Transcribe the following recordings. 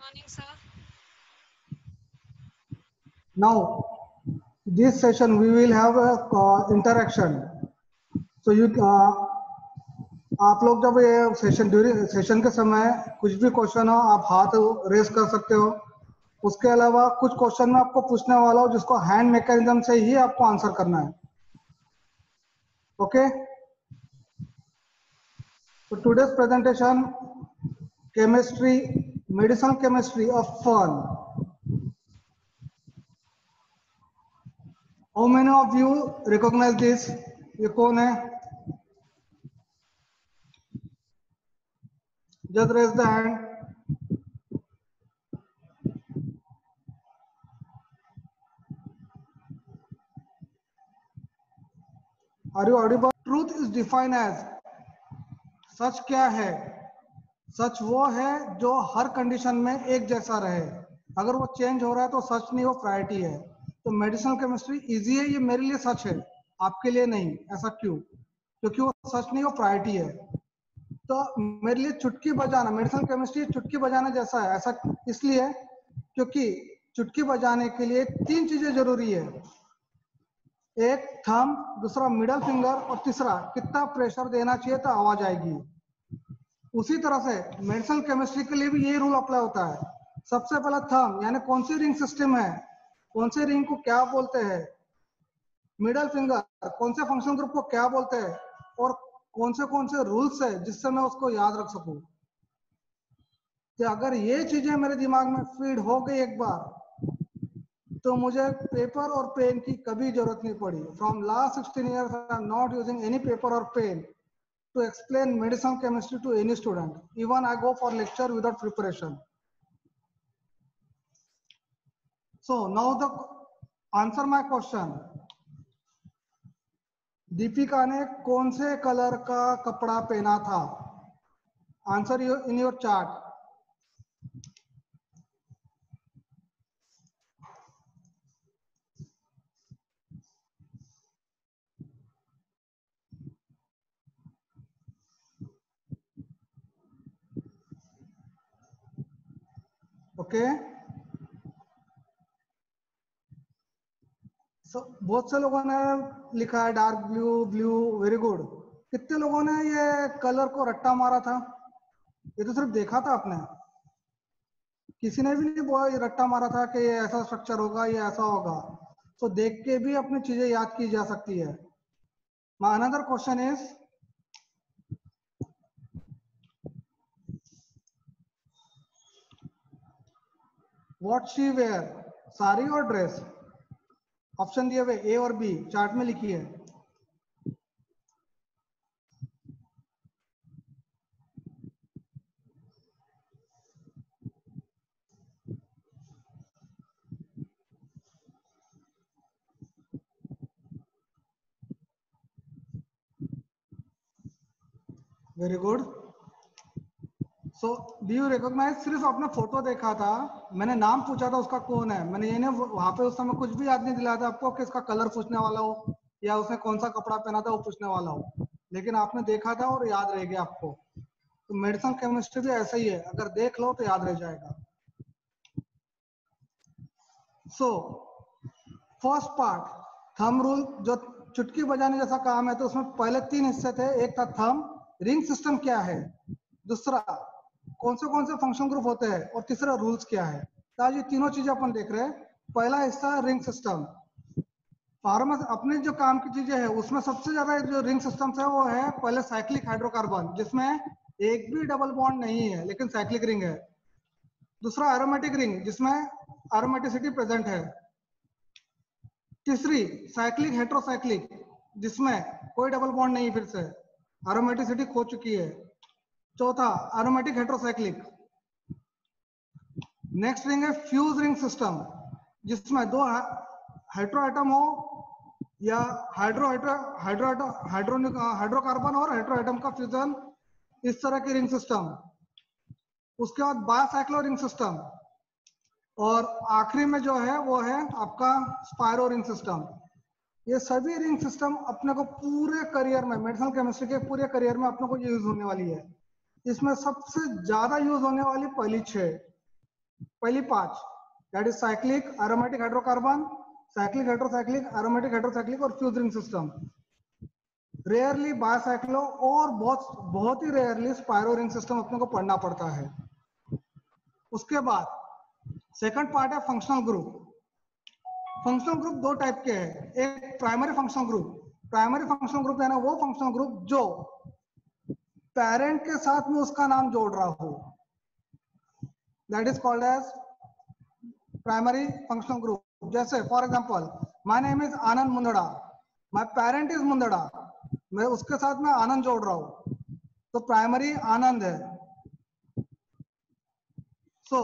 morning, sir. Now, this session we will have a interaction. So you आप लोग जब ये सेशन ड्यूरिंग सेशन के समय कुछ भी क्वेश्चन हो आप हाथ रेस कर सकते हो। उसके अलावा कुछ क्वेश्चन में आपको पूछने वाला हो जिसको हैंड मैकेनिज्म से ही आपको आंसर करना है। ओके, तो today's presentation chemistry, medicinal chemistry of fern. How many of you recognize this? ये कौन है? Just raise the hand. Are you audible? Truth is defined as, सच क्या है? सच वो है जो हर कंडीशन में एक जैसा रहे। अगर वो चेंज हो रहा है तो सच नहीं, वो प्रायोरिटी है। तो मेडिसिनल केमिस्ट्री इजी है, ये मेरे लिए सच है, आपके लिए नहीं। ऐसा क्यों? क्योंकि वो सच नहीं, वो प्रायोरिटी है। तो मेरे लिए चुटकी बजाना, मेडिसिनल केमिस्ट्री चुटकी बजाने जैसा है। ऐसा इसलिए क्योंकि चुटकी बजाने के लिए 3 चीजें जरूरी है। एक थंब, दूसरा मिडल फिंगर और तीसरा कितना प्रेशर देना चाहिए तो आवाज आएगी। उसी तरह से मेडिसिनल केमिस्ट्री के लिए भी यही रूल अप्लाई होता है। सबसे पहला थंब यानी कौन सी रिंग सिस्टम है, कौन से रिंग को क्या बोलते हैं। मिडल फिंगर कौन से फंक्शन ग्रुप को क्या बोलते हैं, और कौन से रूल्स है जिससे मैं उसको याद रख सकूं। तो अगर ये चीजें मेरे दिमाग में फीड हो गई एक बार, तो मुझे पेपर और पेन की कभी जरूरत नहीं पड़ी। From last 16 years I am not using any paper और pen to explain medicinal chemistry to any student. Even I go for lecture without preparation. So now the answer my question. Deepika ने कौन से colour का कपड़ा पहना था? Answer in your chart. Okay, बहुत से लोगों ने लिखा है dark blue, blue, very good. कितने लोगों ने ये कलर को रट्टा मारा था? ये तो सिर्फ देखा था आपने, किसी ने भी नहीं बोला रट्टा मारा था कि ये ऐसा स्ट्रक्चर होगा, ये ऐसा होगा। तो देख के भी अपनी चीजें याद की जा सकती है। My another question is, what she where, sari और ड्रेस? ऑप्शन दिए हुए ए और बी, चार्ट में लिखिए। Very good. So do you recognize? सिर्फ आपने फोटो देखा था, मैंने नाम पूछा था उसका कौन है, मैंने ये नहीं वहां पे उस समय कुछ भी याद नहीं दिलाया था आपको कि इसका कलर पूछने वाला हो या उसने कौन सा कपड़ा पहना था वो पूछने वाला हो, लेकिन आपने देखा था और याद रह गया आपको। तो मेडिसिन केमिस्ट्री भी ऐसा ही है, अगर देख लो तो याद रह जाएगा। So first part, thumb rule, जो चुटकी बजाने जैसा काम है, तो उसमें पहले 3 हिस्से थे। एक था थंब, रिंग सिस्टम क्या है, दूसरा कौन से फंक्शन ग्रुप होते हैं, और तीसरा रूल्स क्या है। तो आज ये तीनों चीजें अपन देख रहे हैं। पहला हिस्सा रिंग सिस्टम। फार्मा अपने जो काम की चीजें है उसमें सबसे ज्यादा जो रिंग सिस्टम्स है वो है पहले साइक्लिक हाइड्रोकार्बन, जिसमें एक भी डबल बॉन्ड नहीं है लेकिन साइक्लिक रिंग है। दूसरा एरोमेटिक रिंग, जिसमें एरोमेटिसिटी प्रेजेंट है। तीसरी साइक्लिक हेट्रोसाइक्लिक, जिसमें कोई डबल बॉन्ड नहीं, फिर से एरोमेटिसिटी खो चुकी है। चौथा एरोमेटिक हेट्रोसाइक्लिक। नेक्स्ट रिंग है फ्यूज रिंग सिस्टम, जिसमें 2 हेट्रोएटम हो या हाइड्रोकार्बन और हेट्रोएटम का फ्यूजन, इस तरह की रिंग सिस्टम। उसके बाद बायसाइक्लो रिंग सिस्टम, और आखिरी में जो है वो है आपका स्पायरो रिंग सिस्टम। ये सभी रिंग सिस्टम अपने को पूरे करियर में, मेडिसिनल केमिस्ट्री के पूरे करियर में अपने को यूज होने वाली है। इसमें सबसे ज्यादा यूज होने वाली पहली 6, पहली 5 that is cyclic, aromatic hydrocarbon, cyclic heterocyclic, aromatic hydrocyclic और fuse ring system. Rarely bicyclo और बहुत ही रेयरली स्पाइरो रिंग सिस्टम अपने को पढ़ना पड़ता है। उसके बाद सेकंड पार्ट है फंक्शनल ग्रुप। फंक्शनल ग्रुप दो टाइप के हैं, एक primary functional group. Primary functional group है ना वो फंक्शनल ग्रुप जो पेरेंट के साथ में उसका नाम जोड़ रहा हो, that is called as primary functional group. जैसे for example my name is Anand Mundada, my parent is Mundada, मैं उसके साथ में आनंद जोड़ रहा हूं तो प्राइमरी आनंद है। So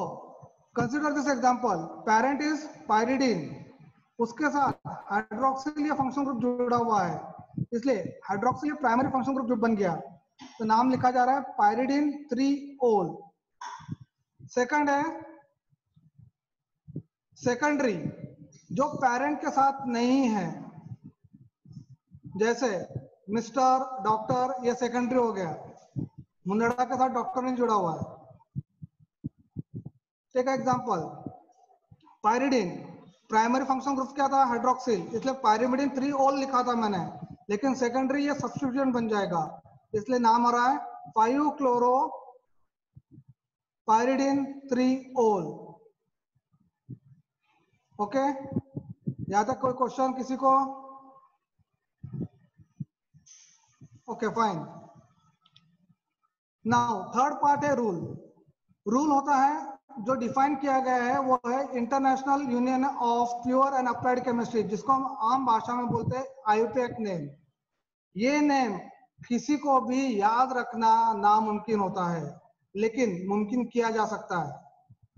consider this example, parent is pyridine, उसके साथ हाइड्रोक्सिल ये फंक्शनल ग्रुप जुड़ा हुआ है, इसलिए हाइड्रोक्सिल प्राइमरी फंक्शनल ग्रुप जो बन गया तो नाम लिखा जा रहा है पायरिडीन 3-ol। सेकंड है सेकेंडरी, जो पेरेंट के साथ नहीं है, जैसे मिस्टर, डॉक्टर, ये सेकेंडरी हो गया, मुंदड़ा के साथ डॉक्टर नहीं जुड़ा हुआ है। Take example pyridine, primary functional group क्या था हाइड्रोक्सिल, इसलिए पायरिमिडीन 3-ol लिखा था मैंने, लेकिन सेकेंडरी ये सब्स्टिट्यूएंट बन जाएगा, इसलिए नाम आ रहा है 5-chloro पायरिडीन 3-ol। ओके, यहां तक कोई क्वेश्चन किसी को? Okay fine. Now third part है रूल। रूल होता है जो डिफाइन किया गया है वो है international union of pure and applied chemistry, जिसको हम आम भाषा में बोलते हैं IUPAC नेम। ये नेम किसी को भी याद रखना नामुमकिन होता है, लेकिन मुमकिन किया जा सकता है।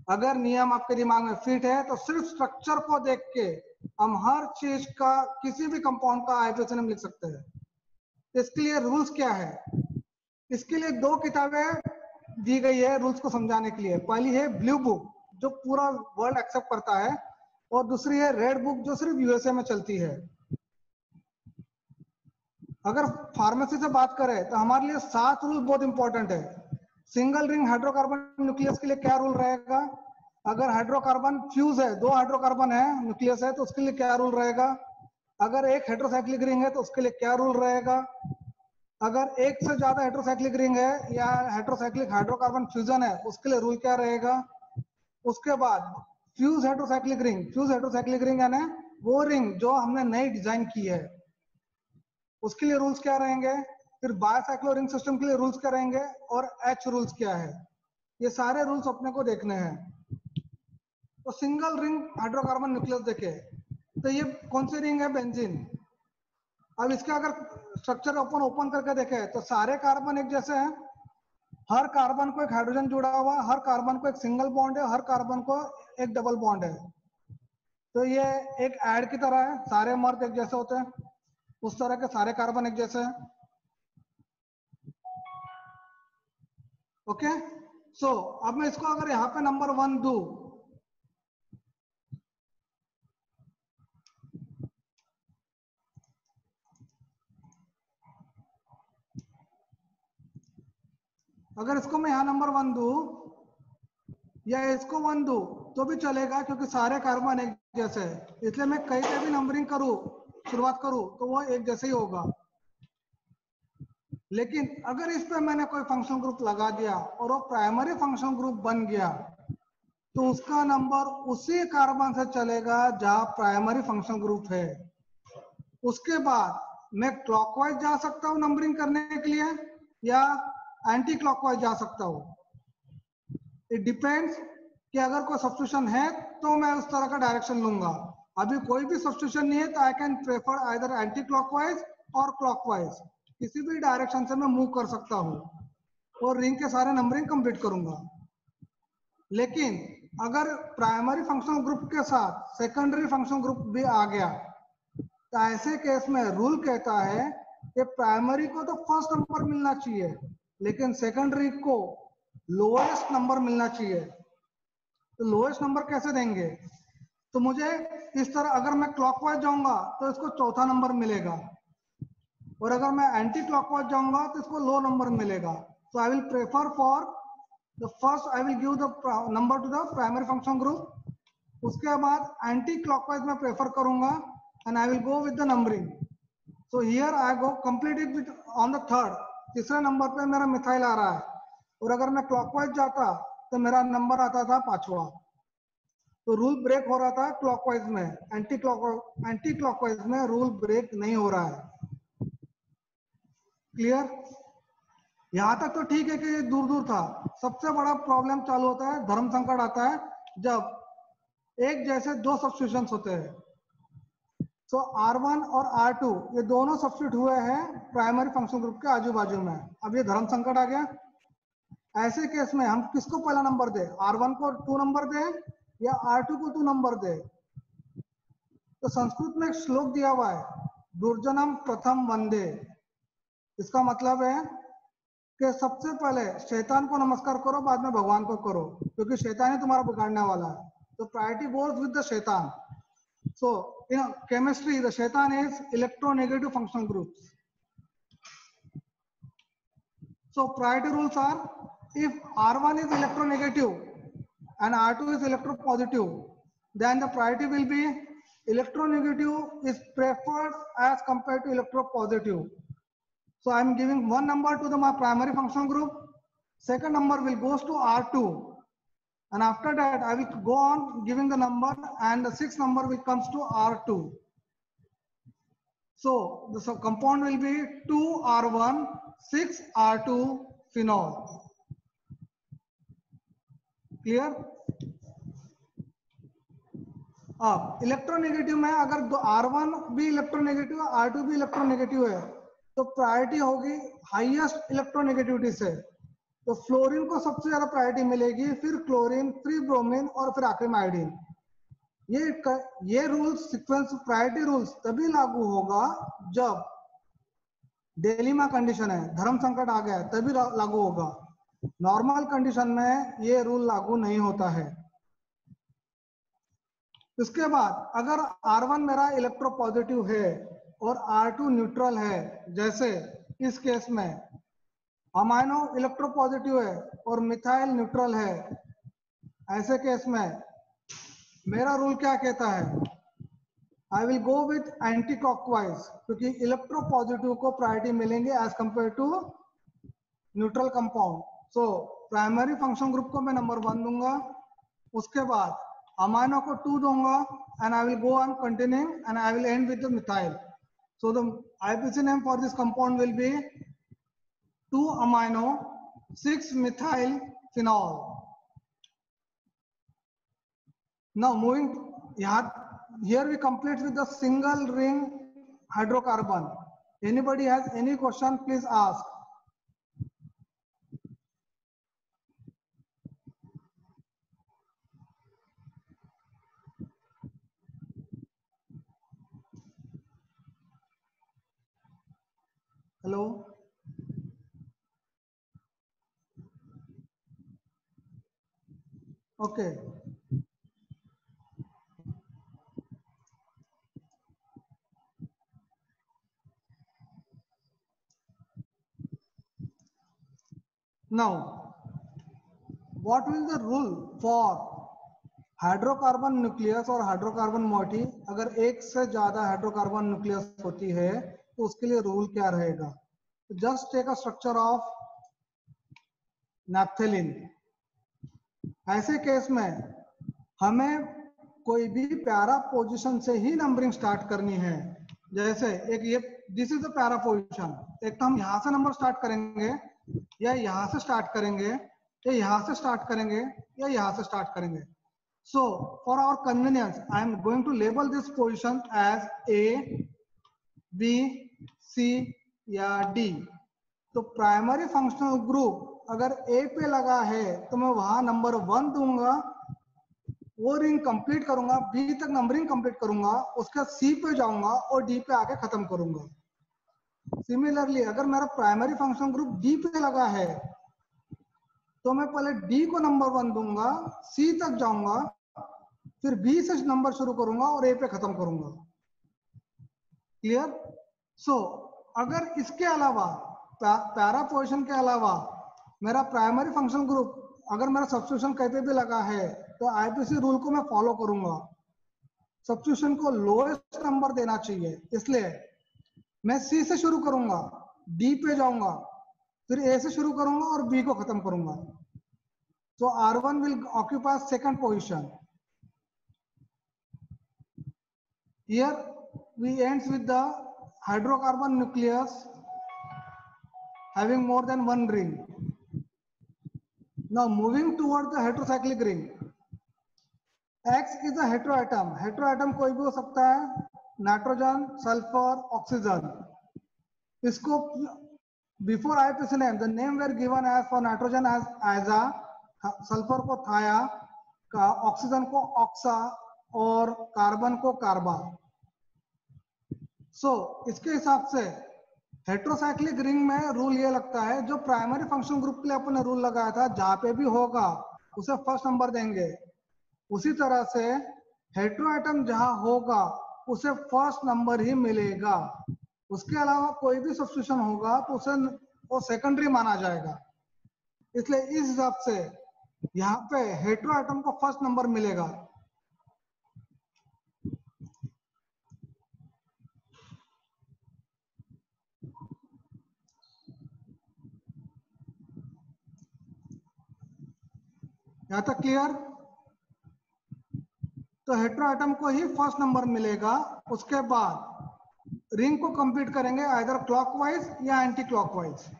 अगर नियम आपके दिमाग में फिट है तो सिर्फ स्ट्रक्चर को देख के हम हर चीज का, किसी भी कंपाउंड का IUPAC नेम लिख सकते हैं। इसके लिए रूल्स क्या है? इसके लिए 2 किताबें दी गई है रूल्स को समझाने के लिए। पहली है ब्लू बुक जो पूरा वर्ल्ड एक्सेप्ट करता है, और दूसरी है रेड बुक जो सिर्फ USA में चलती है। अगर फार्मेसी से बात करें तो हमारे लिए 7 रूल बहुत इंपॉर्टेंट है। सिंगल रिंग हाइड्रोकार्बन न्यूक्लियस के लिए क्या रूल रहेगा? अगर हाइड्रोकार्बन फ्यूज है, 2 हाइड्रोकार्बन है न्यूक्लियस है, तो उसके लिए क्या रूल रहेगा? अगर एक हेट्रोसाइक्लिक रिंग है तो उसके लिए क्या रूल रहेगा? अगर एक से ज्यादा हेट्रोसाइक्लिक रिंग है या हेट्रोसाइक्लिक हाइड्रोकार्बन फ्यूजन है उसके लिए रूल क्या रहेगा? उसके बाद फ्यूज हेट्रोसाइक्लिक रिंग यानी वो रिंग जो हमने नई डिजाइन की है उसके लिए रूल्स क्या रहेंगे? फिर बायसाइक्लो रिंग सिस्टम के लिए रूल्स क्या रहेंगे? और H रूल्स क्या है? ये सारे रूल्स अपने को देखने हैं। तो सिंगल रिंग हाइड्रोकार्बन न्यूक्लियस देखे तो ये कौन सी रिंग है? बेंजीन। अब इसका अगर स्ट्रक्चर ओपन करके देखे तो सारे कार्बन एक जैसे हैं, हर कार्बन को एक हाइड्रोजन जुड़ा हुआ है, हर कार्बन को एक सिंगल बॉन्ड है, हर कार्बन को एक डबल बॉन्ड है। तो ये एक एड की तरह है, सारे मर्द एक जैसे होते हैं, उस तरह के सारे कार्बन एक जैसे हैं। ओके, सो अब मैं इसको अगर यहाँ पे नंबर 1 दूं, अगर इसको मैं यहाँ नंबर 1 दूं या इसको 1 दूं तो भी चलेगा क्योंकि सारे कार्बन एक जैसे है, इसलिए मैं कहीं पे भी नंबरिंग करूं, शुरुआत करूं तो वो एक जैसे ही होगा। लेकिन अगर इस पे मैंने कोई फंक्शनल ग्रुप लगा दिया और वो प्राइमरी फंक्शनल ग्रुप बन गया तो उसका नंबर उसी कार्बन से चलेगा जहां प्राइमरी फंक्शनल ग्रुप है। उसके बाद मैं क्लॉकवाइज जा सकता हूं नंबरिंग करने के लिए या एंटी क्लॉकवाइज जा सकता हूं। इट डिपेंड्स कि अगर कोई सब्स्टिट्यूशन है तो मैं उस तरह का डायरेक्शन लूंगा। अभी कोई भी सब्स्टिट्यूशन नहीं है तो I can prefer either anti clockwise और क्लॉकवाइज, किसी भी डायरेक्शन से मैं मूव कर सकता हूं और रिंग के सारे नंबरिंग कंप्लीट करूंगा। लेकिन अगर प्राइमरी फंक्शनल ग्रुप के साथ सेकेंडरी फंक्शनल ग्रुप भी आ गया तो ऐसे केस में रूल कहता है कि प्राइमरी को तो फर्स्ट नंबर मिलना चाहिए लेकिन सेकेंडरी को लोएस्ट नंबर मिलना चाहिए। तो लोएस्ट नंबर कैसे देंगे? तो मुझे इस तरह, अगर मैं क्लॉकवाइज जाऊंगा तो इसको चौथा नंबर मिलेगा और अगर मैं एंटी क्लॉकवाइज जाऊंगा तो इसको लो नंबर मिलेगा। तो I will prefer for the first I will give the number two the primary function group, उसके बाद एंटी क्लॉकवाइज में प्रेफर करूंगा and I will go with the numbering. So here I go complete it with on the third, तीसरे number पे मेरा methyl आ रहा है, और अगर मैं क्लॉकवाइज जाता तो मेरा नंबर आता था पांचवा. तो रूल ब्रेक हो रहा था क्लॉकवाइज में, एंटी क्लॉकवाइज में रूल ब्रेक नहीं हो रहा है. क्लियर? यहां तक तो ठीक है कि दूर दूर था. सबसे बड़ा प्रॉब्लम चालू होता है, धर्म संकट आता है जब एक जैसे दो सब्स्टिट्यूशन होते हैं. सो R1 और R2 ये दोनों सब्स्टिट्यूट हुए हैं प्राइमरी फंक्शन ग्रुप के आजू बाजू में. अब ये धर्म संकट आ गया. ऐसे केस में हम किसको पहला नंबर दे, R1 को 2 नंबर दे या R2 को 2 नंबर दे? तो संस्कृत में एक श्लोक दिया हुआ है, दुर्जनम प्रथम वंदे. इसका मतलब है कि सबसे पहले शैतान को नमस्कार करो, बाद में भगवान को करो, क्योंकि शैतान ही तुम्हारा बिगाड़ने वाला है. तो प्रायोरिटी गोज विद द शैतान. So in chemistry, the shaitan is electronegative functional groups. So priority rules are, if R1 is electronegative and R2 is electropositive, then the priority will be electronegative is preferred as compared to electropositive. So I am giving one number to my primary functional group, second number will goes to R2, and after that I will go on giving the number, and the sixth number will comes to R2. So the compound will be 2R1 6R2 phenol. Clear? अब electronegative में अगर R1 भी electronegative है, R2 भी electronegative है, तो priority होगी highest electronegativity से. तो फ्लोरीन को सबसे ज्यादा प्रायोरिटी मिलेगी, फिर क्लोरीन, फिर ब्रोमीन और फिर आखिर में आयोडीन. ये रूल्स, सीक्वेंस प्रायोरिटी रूल्स तभी लागू होगा जब डेलिमा कंडीशन है, धर्म संकट आ गया है, तभी लागू होगा. नॉर्मल कंडीशन में ये रूल लागू नहीं होता है. इसके बाद अगर R1 मेरा इलेक्ट्रोपॉजिटिव है और R2 न्यूट्रल है, जैसे इस केस में अमाइनो इलेक्ट्रोपॉजिटिव है और मिथाइल न्यूट्रल है, ऐसे केस में मेरा रूल क्या कहता है, I will go with anti clockwise, क्योंकि इलेक्ट्रोपॉजिटिव को प्रायोरिटी मिलेंगे as compare to neutral compound. So primary function group को मैं नंबर 1 दूंगा, उसके बाद अमाइनो को 2 दूंगा, and I will go on continuing and I will and with the methyl. So the IPC name for this compound will be 2 amino 6 methyl phenol. Now moving here we complete with the single ring hydrocarbon. Anybody has any question, please ask. Hello. Okay. Now, what will the rule for hydrocarbon nucleus और hydrocarbon moiety? अगर एक से ज्यादा hydrocarbon nucleus होती है तो उसके लिए रूल क्या रहेगा? Just take a structure of naphthalene. ऐसे केस में हमें कोई भी पैरा पोजीशन से ही नंबरिंग स्टार्ट करनी है. जैसे एक ये this is the para position, एक तो हम यहाँ से नंबर स्टार्ट करेंगे, या यहाँ से स्टार्ट करेंगे, या यहाँ से स्टार्ट करेंगे, या यहाँ से स्टार्ट करेंगे. So for our convenience, I am going to label this position as A, B, C या D. तो प्राइमरी फंक्शनल ग्रुप अगर A पे लगा है तो मैं वहां नंबर 1 दूंगा, वो रिंग कंप्लीट करूंगा, B तक नंबरिंग कंप्लीट करूंगा, उसके बाद C पे जाऊंगा और D पे आके खत्म करूंगा. सिमिलरली अगर मेरा प्राइमरी फंक्शनल ग्रुप D पे लगा है तो मैं पहले D को नंबर 1 दूंगा, C तक जाऊंगा, फिर B से नंबर शुरू करूंगा और A पे खत्म करूंगा. क्लियर? सो अगर इसके अलावा पैरा पोजीशन के अलावा मेरा प्राइमरी फंक्शनल ग्रुप अगर मेरा सब्स्टिट्यूशन कहीं पे भी लगा है तो आईपीसी रूल को मैं फॉलो करूंगा। सब्स्टिट्यूशन को लोएस्ट नंबर देना चाहिए, इसलिए मैं सी से शुरू करूंगा, डी पे जाऊंगा, फिर ए से शुरू करूंगा और बी को खत्म करूंगा। तो R1 will occupy second position. Here we ends with the hydrocarbon nucleus having more than one ring. Now moving toward the heterocyclic ring. X is a heteroatom. Heteroatom कोई भी हो सकता है, नाइट्रोजन, सल्फर, ऑक्सीजन। इसको before IPC name, the name were given as for nitrogen as aza, sulphur को थाया, oxygen को ऑक्सा और कार्बन को कार्बा। इसके हिसाब से हेट्रोसाइक्लिक रिंग में रूल ये लगता है, जो प्राइमरी फंक्शन ग्रुप के लिए अपन ने रूल लगाया था, जहां पे भी होगा उसे फर्स्ट नंबर देंगे। उसी तरह से हेट्रोएटम जहां होगा उसे फर्स्ट नंबर ही मिलेगा। उसके अलावा कोई भी सब्स्टिट्यूशन होगा तो उसे वो सेकेंडरी माना जाएगा। इसलिए इस हिसाब से यहाँ पे हेट्रोएटम को फर्स्ट नंबर मिलेगा। यहाँ तक क्लियर? तो हेट्रोएटम को ही फर्स्ट नंबर मिलेगा। उसके बाद रिंग को कंप्लीट करेंगे आइदर क्लॉकवाइज या anti clockwise.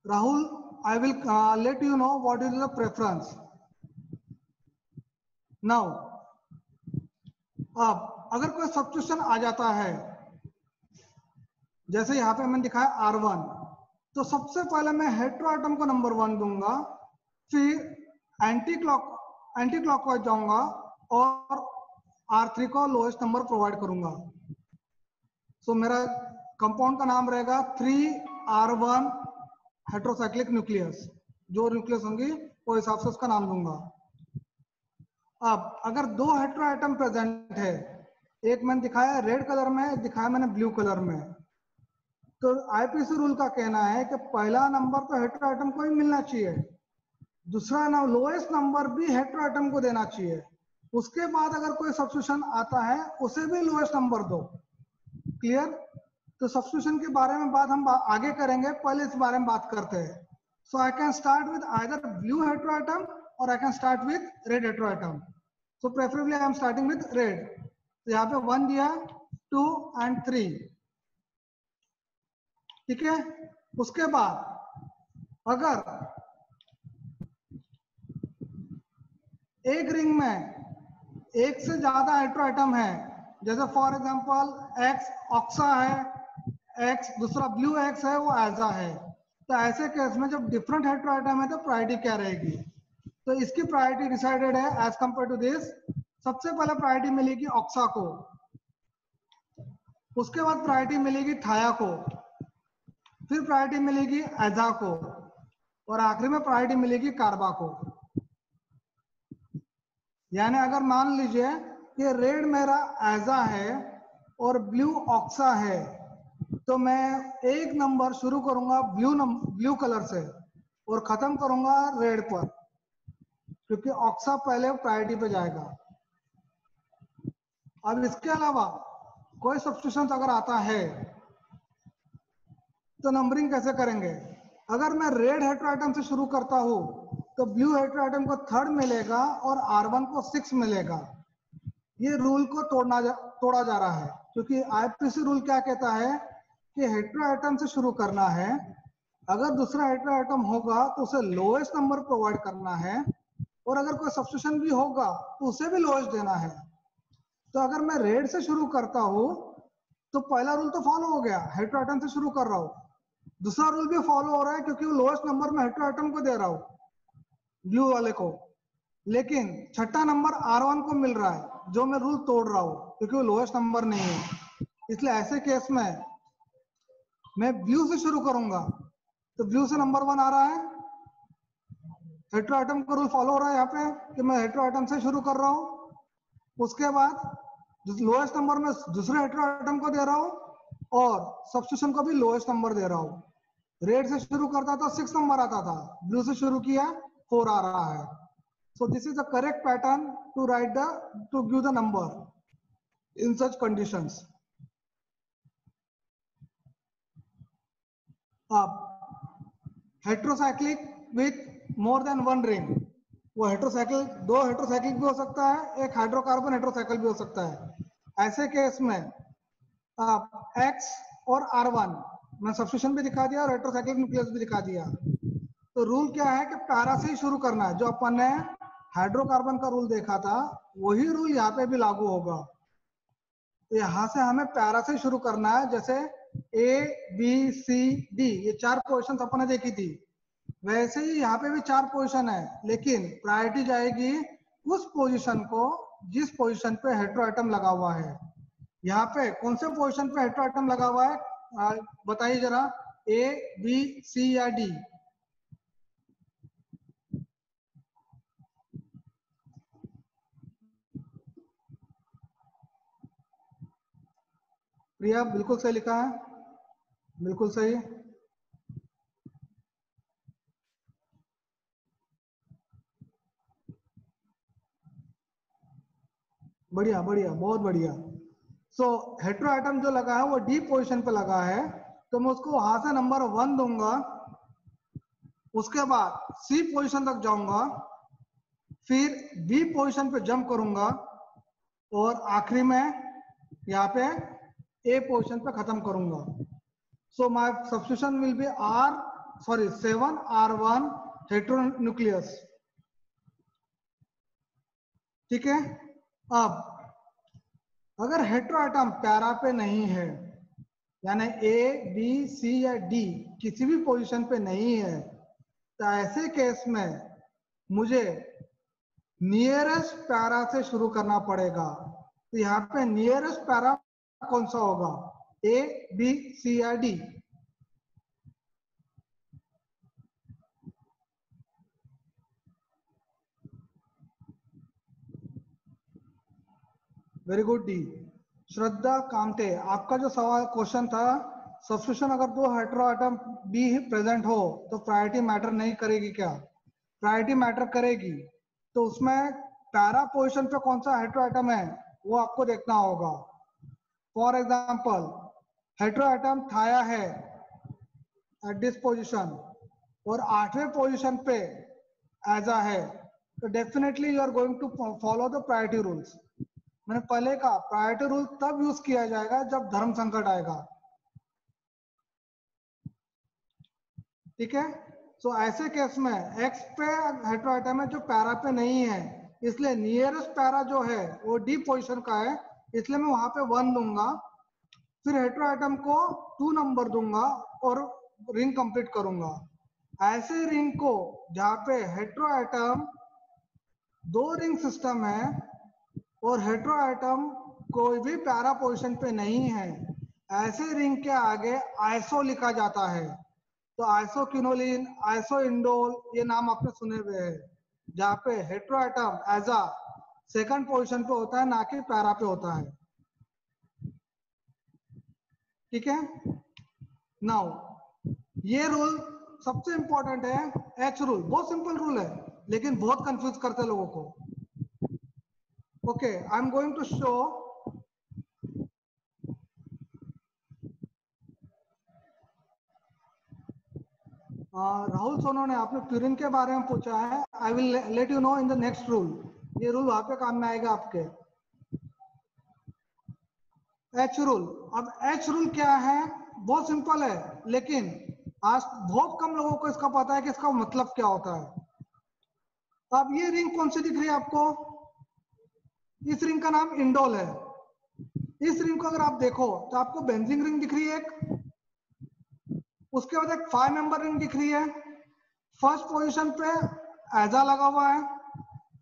Rahul, I will let you know what is the preference. Now, अब अगर कोई सब्स्टिट्यूशन आ जाता है, जैसे यहाँ पे मैंने दिखाया R1, तो सबसे पहले मैं हेट्रोएटम को नंबर 1 दूंगा, फिर एंटी क्लॉकवाइज जाऊंगा और R3 को लोएस्ट नंबर प्रोवाइड करूंगा। सो मेरा कंपाउंड का नाम रहेगा 3R1 हेट्रोसाइक्लिक न्यूक्लियस। जो न्यूक्लियस होंगी वो हिसाब से उसका नाम दूंगा। अब अगर दो हेट्रोएटम प्रेजेंट है, एक मैंने दिखाया रेड कलर में, एक दिखाया मैंने ब्लू कलर में, तो आईपीसी रूल का कहना है कि पहला नंबर तो हेट्रोएटम को ही मिलना चाहिए, दूसरा लोएस्ट नंबर भी हेट्रोएटम को देना चाहिए। उसके बाद अगर कोई सब्स्टिट्यूशन आता है उसे भी लोएस्ट नंबर दो। क्लियर? तो सब्स्टिट्यूशन के बारे में बात हम आगे करेंगे, पहले इस बारे में बात करते हैं। So I can start with either blue heteroatom और I can start with red heteroatom. So preferably I am starting with red. तो यहाँ पे 1 दिया, 2 एंड 3। ठीक है? उसके बाद अगर एक रिंग में एक से ज्यादा हेट्रोएटम है, जैसे फॉर एग्जांपल X ऑक्सा है, X दूसरा ब्लू X है, वो एजा है, तो ऐसे केस में जब डिफरेंट हेट्रोएटम है तो प्रायोरिटी क्या रहेगी? तो इसकी प्रायोरिटी डिसाइडेड है एज कंपेयर टू दिस। सबसे पहले प्रायोरिटी मिलेगी ऑक्सा को, उसके बाद प्रायोरिटी मिलेगी थाया को, फिर प्रायोरिटी मिलेगी एजा को, और आखिरी में प्रायोरिटी मिलेगी कार्बा को। यानी अगर मान लीजिए कि रेड मेरा एजा है और ब्लू ऑक्सा है, तो मैं एक नंबर शुरू करूंगा ब्लू कलर से और खत्म करूंगा रेड पर, क्योंकि ऑक्सा पहले प्रायोरिटी पे जाएगा। अब इसके अलावा कोई सब्स्टिट्यूशन अगर आता है तो नंबरिंग कैसे करेंगे? अगर मैं रेड हेट्रोएटम से शुरू करता हूं तो ब्लू हेट्रोएटम को 3rd मिलेगा और R1 को 6 मिलेगा। ये रूल को तोड़ा जा रहा है, क्योंकि आईपीसी रूल क्या कहता है कि हेट्रोएटम से शुरू करना है, अगर दूसरा हेट्रोएटम होगा तो उसे लोएस्ट नंबर प्रोवाइड करना है, और अगर कोई सब्स्टिट्यूशन भी होगा तो उसे भी लोएस्ट देना है। तो अगर मैं रेड से शुरू करता हूं तो पहला रूल तो फॉलो हो गया, हेट्रोएटम से शुरू कर रहा हूं, दूसरा रूल भी फॉलो हो रहा है क्योंकि वो लोएस्ट नंबर में हेट्रोएटम को दे रहा हूं ब्लू वाले को, लेकिन छठा नंबर R1 को मिल रहा है जो मैं रूल तोड़ रहा हूं क्योंकि वो लोएस्ट नंबर नहीं है। इसलिए ऐसे केस में मैं ब्लू से शुरू करूंगा, तो ब्लू से नंबर 1 आ रहा है, हेट्रोएटम का रूल फॉलो हो रहा है यहाँ पे कि मैं हेट्रोएटम से शुरू कर रहा हूं। उसके बाद लोएस्ट नंबर में दूसरे हेटेरो आइटम को दे रहा हूँ और सब्स्टिट्यूशन को भी लोएस्ट नंबर दे रहा हूँ। रेड से शुरू करता था 6 नंबर आता था, ब्लू से शुरू किया 4 आ रहा है। So this is the correct pattern to write the to give the number in such conditions. अब heterocyclic with more than one ring, वो हेटेरोसाइकिल, 2 हेटेरोसाइक्लिक भी हो सकता है, एक हाइड्रोकार्बन हेटेरोसाइकिल भी हो सकता है। ऐसे केस में आप X और R1 मैं सब्स्टिट्यूशन भी दिखा दिया और हेटेरोसाइक्लिक न्यूक्लियस भी दिखा दिया। तो रूल क्या है कि पैरा से ही शुरू करना है। जो अपन ने हाइड्रोकार्बन का रूल देखा था वही रूल यहाँ पे भी लागू होगा। तो यहाँ से हमें पैरा से ही शुरू करना है। जैसे A B C D ये 4 पोजिशन अपन ने देखी थी, वैसे ही यहाँ पे भी 4 पोजीशन है, लेकिन प्रायोरिटी जाएगी उस पोजीशन को जिस पोजीशन पे हेटेरो आइटम लगा हुआ है। यहाँ पे कौन से पोजीशन पे हेटेरो आइटम लगा हुआ है बताइए जरा, A B C या D? प्रिया बिल्कुल सही लिखा है, बिल्कुल सही। बढ़िया बढ़िया, बहुत बढ़िया। सो हेटेरो आइटम जो लगा है वो डी पोजीशन पे लगा है, तो मैं उसको वहां से नंबर 1 दूंगा, उसके बाद सी पोजीशन तक जाऊंगा, फिर बी पोजीशन पे जंप करूंगा और आखिरी में यहाँ पे ए पोजीशन पे खत्म करूंगा। So my substitution will be R 7 R1 hetero nucleus. ठीक है। अब अगर हेटेरो आइटम पैरा पे नहीं है, यानी A B C या D किसी भी पोजीशन पे नहीं है, तो ऐसे केस में मुझे नियरेस्ट पैरा से शुरू करना पड़ेगा। तो यहाँ पे नियरेस्ट पैरा कौन सा होगा, A B C या D? Very good, D. Shraddha Kamte, आपका जो सवाल क्वेश्चन था, सब्स्टिट्यूशन अगर 2 हेटेरो आइटम बी प्रेजेंट हो तो प्रायोरिटी मैटर नहीं करेगी क्या? प्रायोरिटी मैटर करेगी। तो उसमें पैरा पोजीशन पे कौन सा हेटेरो आइटम है वो आपको देखना होगा। फॉर एग्जांपल हेटेरो आइटम थाया है एट दिस पोजीशन और 8वें पोजीशन पे एजा है, तो definitely you are going to follow the priority rules. मैंने पहले कहा प्रायोरिटी रूल तब यूज किया जाएगा जब धर्म संकट आएगा। ठीक है। सो ऐसे केस में एक्स पे हेटेरो आइटम है जो पैरा पे नहीं है, इसलिए नियरेस्ट पैरा जो है वो डी पोजीशन का है, इसलिए मैं वहां पे 1 दूंगा, फिर हेटेरो आइटम को 2 नंबर दूंगा और रिंग कंप्लीट करूंगा। ऐसे रिंग को जहां पे हेटेरो आइटम 2 रिंग सिस्टम है और हेटेरो आइटम कोई भी पैरा पोजीशन पे नहीं है, ऐसे रिंग के आगे आइसो लिखा जाता है। तो आइसोक्विनोलिन, आइसोइंडोल ये नाम आपने सुने हुए हैं, जहाँ पे heteroatom as a second position पे होता है, ना कि पैरा पे होता है। ठीक है। नाउ ये रूल सबसे इंपॉर्टेंट है, एच रूल। बहुत सिंपल रूल है लेकिन बहुत कंफ्यूज करते हैं लोगों को। Okay, I am going to show. Rahul Sono ने आपने प्यूरिन के बारे में पूछा है, I will let you know in the next rule. ये रूल वहां पे काम में आएगा आपके। एच रूल, अब एच रूल क्या है, बहुत सिंपल है, लेकिन आज बहुत कम लोगों को इसका पता है कि इसका मतलब क्या होता है। अब ये रिंग कौन सी दिख रही है आपको, इस रिंग का नाम इंडोल है। इस रिंग को अगर आप देखो तो आपको बेंजीन रिंग दिख रही है एक, उसके बाद एक 5 मेंबर रिंग दिख रही है। फर्स्ट पोजीशन पे एजा लगा हुआ है,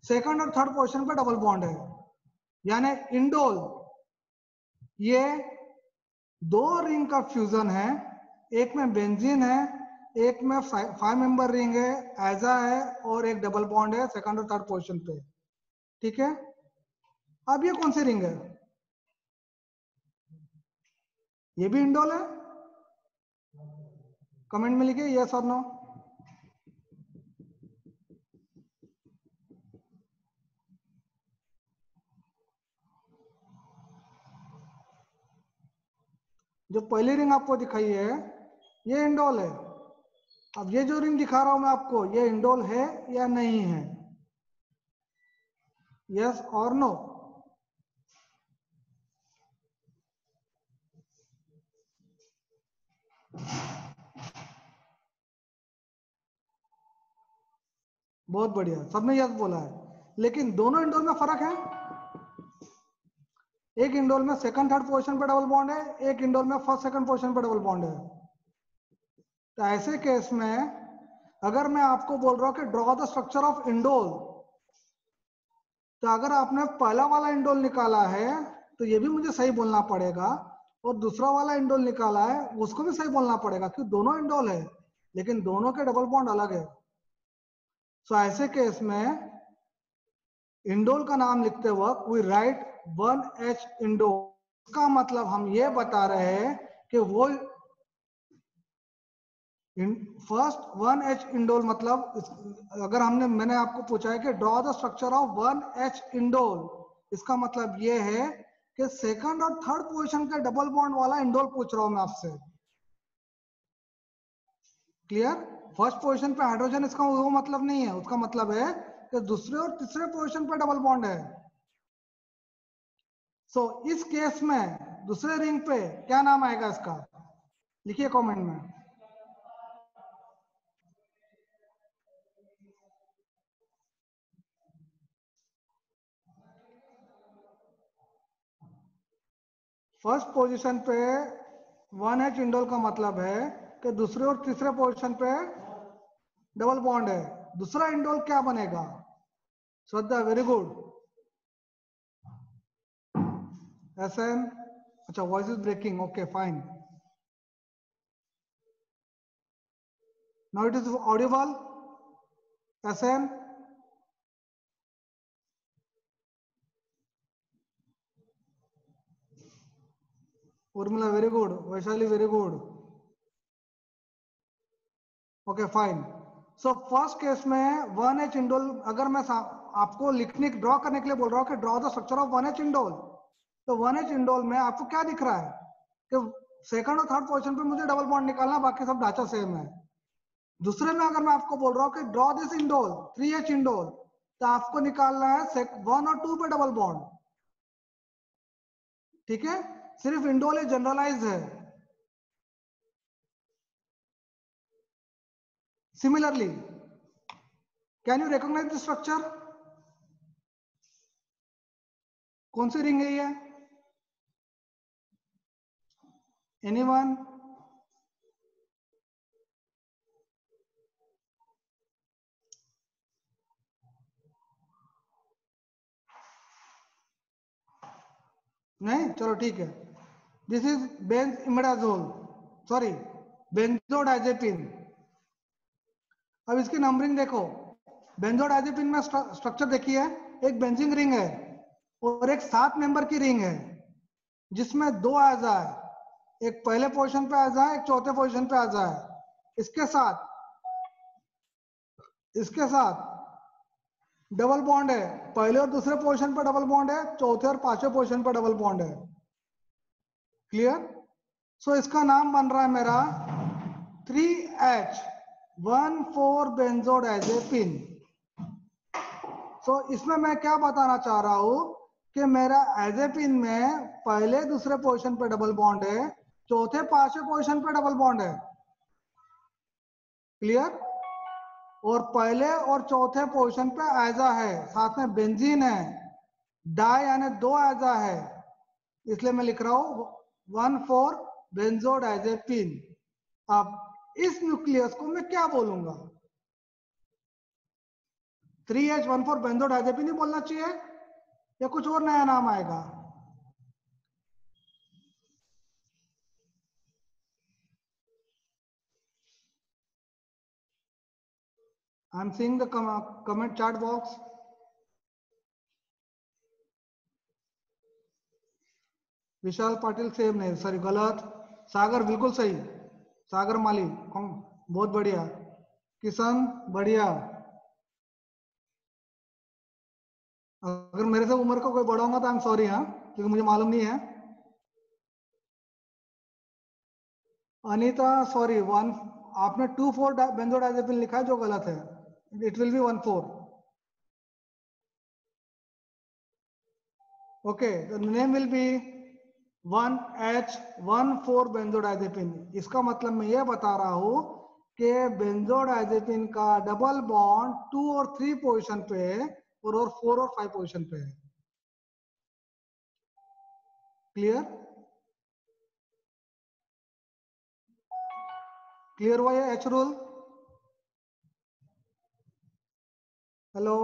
सेकंड और थर्ड पोजीशन पे डबल बॉन्ड है, यानी इंडोल ये 2 रिंग का फ्यूजन है। एक में बेंजीन है, एक में 5 मेंबर रिंग है, एजा है, और एक डबल बॉन्ड है सेकंड और थर्ड पोजीशन पे। ठीक है। अब ये कौन सी रिंग है, ये भी इंडोल है? कमेंट में लिखिए यस और नो। जो पहली रिंग आपको दिखाई है ये इंडोल है। अब ये जो रिंग दिखा रहा हूं मैं आपको, ये इंडोल है या नहीं है? यस और नो। बहुत बढ़िया, सबने यस बोला है। लेकिन दोनों इंडोल में फर्क है। एक इंडोल में सेकंड थर्ड पोजीशन पे डबल बॉन्ड है, एक इंडोल में फर्स्ट सेकंड पोजीशन पे डबल बॉन्ड है। तो ऐसे केस में अगर मैं आपको बोल रहा हूं कि draw the structure of indole, तो अगर आपने पहला वाला इंडोल निकाला है तो ये भी मुझे सही बोलना पड़ेगा, और दूसरा वाला इंडोल निकाला है उसको भी सही बोलना पड़ेगा, क्योंकि दोनों इंडोल है लेकिन दोनों के डबल बॉन्ड अलग है। सो ऐसे केस में इंडोल का नाम लिखते वक्त वी राइट 1H इंडोल। इसका मतलब हम ये बता रहे हैं कि वो फर्स्ट 1H इंडोल, मतलब अगर मैंने आपको पूछा है कि draw the structure of 1H indole, इसका मतलब ये है कि सेकंड और थर्ड पोजीशन का डबल बॉन्ड वाला इंडोल पूछ रहा हूं मैं आपसे। क्लियर? फर्स्ट पोजीशन पे हाइड्रोजन, इसका वो मतलब नहीं है, उसका मतलब है कि दूसरे और तीसरे पोजीशन पे डबल बॉन्ड है। सो इस केस में दूसरे रिंग पे क्या नाम आएगा इसका? लिखिए कमेंट में। फर्स्ट पोजीशन पे 1H इंडोल का मतलब है कि दूसरे और तीसरे पोजीशन पे डबल बॉन्ड है। दूसरा इंडोल क्या बनेगा? Shraddha, very good. SN, अच्छा voice is breaking, okay fine, now it is audible. SN, Urmila very good, Vaishali very good, okay fine. So first case में 1H इंडोल, अगर मैं आपको ड्रॉ करने के लिए बोल रहा हूँ कि draw the structure of 1H indole, तो 1H इंडोल में आपको क्या दिख रहा है कि सेकंड और थर्ड पोजीशन पे मुझे डबल बॉन्ड निकालना, बाकी सब ढांचा सेम है। दूसरे में अगर मैं आपको बोल रहा हूँ कि draw this indole 3H indole, तो आपको निकालना है 1 और 2 पे डबल बॉन्ड। ठीक है, सिर्फ इंडोल ये जनरलाइज है। Similarly, can you recognize the structure? कौन सी रिंग है ये? एनीवन? नहीं, चलो ठीक है। This is Benz imidazole, sorry benzodiazepine. अब इसकी नंबरिंग देखो, बेंजोडाइजेपिन में स्ट्रक्चर देखिए, एक बेंजिंग रिंग है और एक 7 मेंबर की रिंग है जिसमें 2 आजा है, एक पहले पोजीशन पे आजा है, एक चौथे पोजीशन पे आजा है। इसके साथ डबल बॉन्ड है, पहले और दूसरे पोजीशन पे डबल बॉन्ड है, चौथे और पांचवें पोजीशन पे डबल बॉन्ड है। क्लियर? सो इसका नाम बन रहा है मेरा 3H14 बेंजोडाइजेपिन। सो इसमें मैं क्या बताना चाह रहा हूं कि मेरा एजेपिन में पहले दूसरे पोजीशन पे डबल बॉन्ड है, चौथे पांचवें पोजीशन पे डबल बॉन्ड है। क्लियर? और पहले और चौथे पोजीशन पे आयजा है, साथ में बेंजीन है, डाई यानी 2 आयजा है, इसलिए मैं लिख रहा हूं 14 बेंजोडाइजेपिन। अब इस न्यूक्लियस को मैं क्या बोलूंगा? 3H14 बेंजोडाइजेपिन ही बोलना चाहिए या कुछ और नया नाम आएगा? I am seeing the comment chat box. Vishal Patil same नहीं, सॉरी गलत। सागर बिल्कुल सही, सागर माली बहुत बढ़िया, किशन बढ़िया। अगर मेरे से उम्र का कोई बड़ा होगा तो आई एम सॉरी, हाँ, क्योंकि मुझे मालूम नहीं है। अनीता सॉरी, वन आपने 2,4 बेंजोडाइजेपिन लिखा है जो गलत है, it will be 1,4। Okay, the name will be 1H14 benzodiazepine. इसका मतलब मैं ये बता रहा हूं कि बेंजोडाइजेपिन का डबल बॉन्ड 2 और 3 पोजीशन पे है और 4 और 5 पोजीशन पे है। क्लियर? क्लियर हुआ ये एच रूल? हेलो,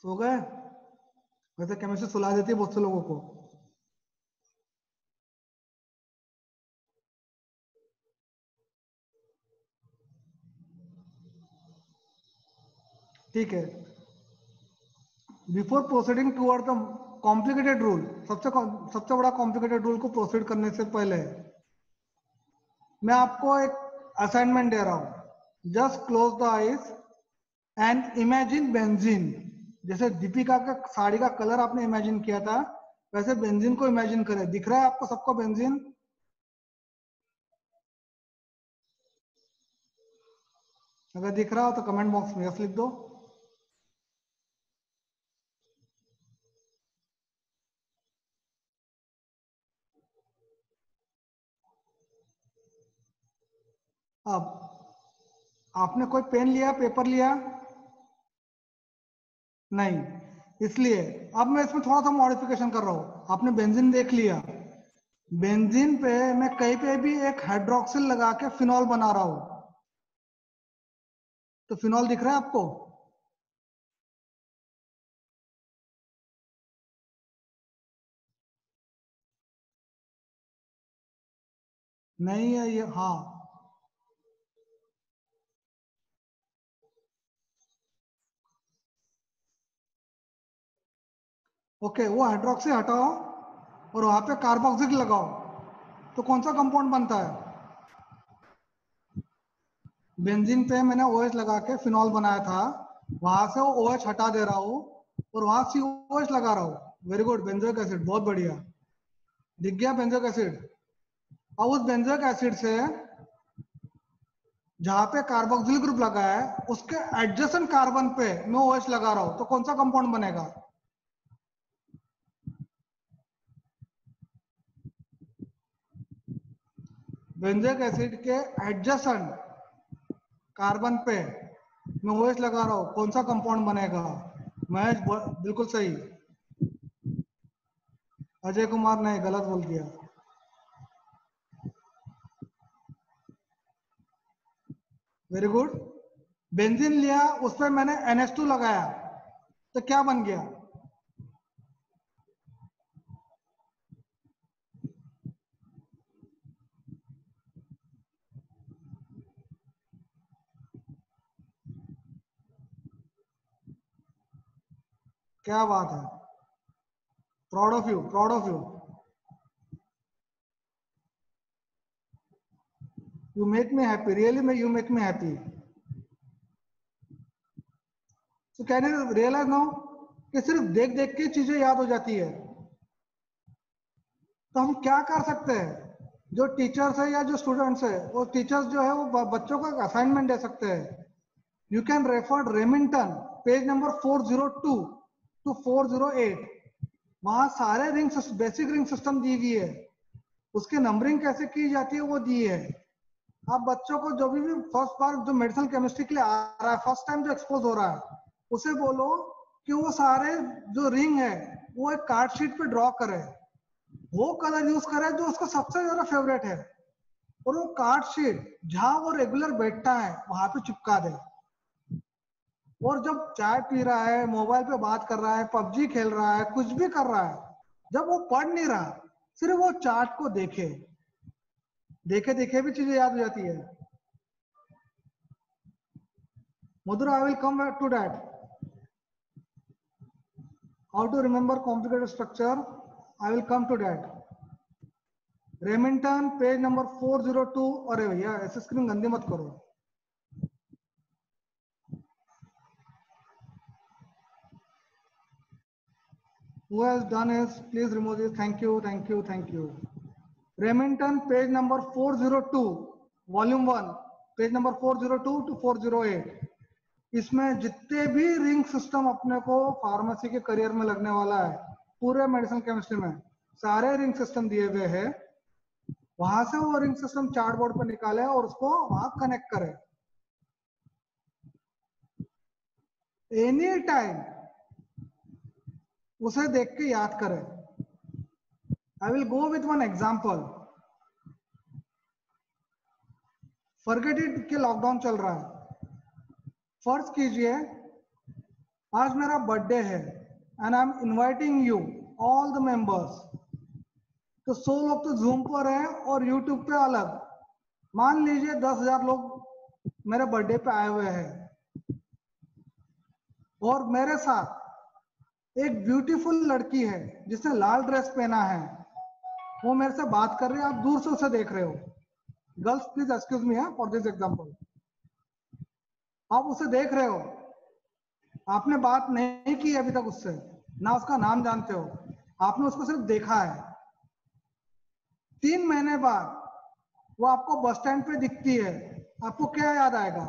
सो गए? वैसे केमिस्ट्री सुला देती है बहुत से लोगों को। ठीक है, before proceeding toward the complicated rule, सबसे बड़ा कॉम्प्लिकेटेड रूल को प्रोसीड करने से पहले मैं आपको एक असाइनमेंट दे रहा हूं। Just close the eyes and imagine benzene. जैसे दीपिका का साड़ी का कलर आपने इमेजिन किया था, वैसे बेंजीन को इमेजिन करें। दिख रहा है आपको सबको बेंजीन? अगर दिख रहा हो तो कमेंट बॉक्स में यस लिख दो। अब आपने कोई पेन लिया, पेपर लिया? नहीं, इसलिए अब मैं इसमें थोड़ा सा मॉडिफिकेशन कर रहा हूं। आपने बेंजीन देख लिया, बेंजीन पे मैं कहीं पे भी एक हाइड्रोक्सिल लगा के फिनॉल बना रहा हूं, तो फिनॉल दिख रहा है आपको? नहीं है ये? हाँ, ओके, वो हाइड्रोक्सी हटाओ और वहां पे कार्बोक्सिल लगाओ, तो कौन सा कंपाउंड बनता है? बेंजीन पे मैंने OH लगा के फिनॉल बनाया था, वहां से वो OH हटा दे रहा हूँ और वहां COH लगा रहा हूँ। वेरी गुड, बेंजोइक एसिड, बहुत बढ़िया। दिख गया बेंजोइक एसिड? अब उस बेंजोइक एसिड से जहां पे कार्बोक्सिल ग्रुप लगा है उसके एडजेसेंट कार्बन पे मैं OH लगा रहा हूं, तो कौन सा कंपाउंड बनेगा? बेंजोइक एसिड के एडजेसेंट कार्बन पे मैं OH लगा रहा हूं, कौन सा कंपाउंड बनेगा? महेश बिल्कुल सही। अजय कुमार ने गलत बोल दिया। Very good. बेंजीन लिया, उस पर मैंने NH2 लगाया, तो क्या बन गया? क्या बात है, proud of you, proud of you. You make me happy, really में यू मेक मी हैप्पी। तो कैन यू रियलाइज नाउ कि सिर्फ देख देख के चीजें याद हो जाती है। तो हम क्या कर सकते हैं? जो टीचर्स है या जो स्टूडेंट्स है, वो टीचर्स जो है वो बच्चों को असाइनमेंट दे सकते हैं। You can refer Remington, page number 402 to 408। वहां सारे रिंग बेसिक रिंग सिस्टम दी हुई है, उसकी नंबरिंग कैसे की जाती है वो दी है। आप बच्चों को जो भी फर्स्ट बार जो मेडिसिनल केमिस्ट्री के लिए आ रहा है, फर्स्ट टाइम जो एक्सपोज हो रहा है, उसे बोलो कि वो सारे जो रिंग है वो एक कार्ड शीट पे ड्रॉ करे, वो कलर यूज करे जो उसका सबसे ज्यादा फेवरेट है, और वो कार्ड शीट जहां वो रेगुलर बैठता है वहां पे चिपका दे। और जब चाय पी रहा है, मोबाइल पे बात कर रहा है, पबजी खेल रहा है, कुछ भी कर रहा है, जब वो पढ़ नहीं रहा, सिर्फ वो चार्ट को देखे, देखे देखे भी चीजें याद हो जाती है। Madhura, I will come back to that. How to remember complicated structure, I will come to that. Remington page number 402. अरे भैया ऐसे स्क्रीन गंदी मत करो. Who has done is please remove this. Thank you, thank you, thank you. Remington page number 402, volume 1, page number 402 to 408. इसमें जितने भी ring system अपने को फार्मेसी के करियर में लगने वाला है, पूरे मेडिसिन केमिस्ट्री में सारे रिंग सिस्टम दिए हुए हैं. वहां से वो रिंग सिस्टम चार्ट बोर्ड पर निकाले और उसको वहां कनेक्ट करे. एनी टाइम उसे देख के याद करें. आई will go with one example. Forget it कि लॉकडाउन चल रहा है. फर्ज कीजिए आज मेरा बर्थडे है and I am inviting you all the members. तो 100 लोग तो जूम पर हैं और यूट्यूब पे अलग. मान लीजिए 10,000 लोग मेरे बर्थडे पे आए हुए हैं और मेरे साथ एक ब्यूटीफुल लड़की है जिसने लाल ड्रेस पहना है. वो मेरे से बात कर रही है, आप दूर से उसे देख रहे हो. Girls please excuse me for this example. आप उसे देख रहे हो, आपने बात नहीं की अभी तक उससे, ना उसका नाम जानते हो, आपने उसको सिर्फ देखा है. 3 महीने बाद वो आपको बस स्टैंड पे दिखती है, आपको क्या याद आएगा?